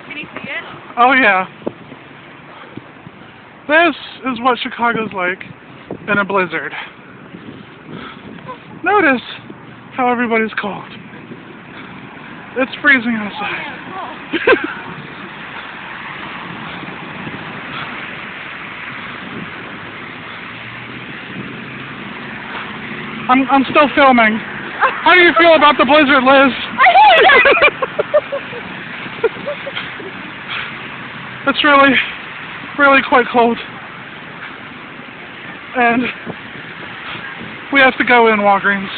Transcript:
Can you see it? Oh yeah. This is what Chicago's like in a blizzard. Notice how everybody's cold. It's freezing outside. I'm still filming. How do you feel about the blizzard, Liz? I hate it! It's really quite cold. And we have to go in Walgreens.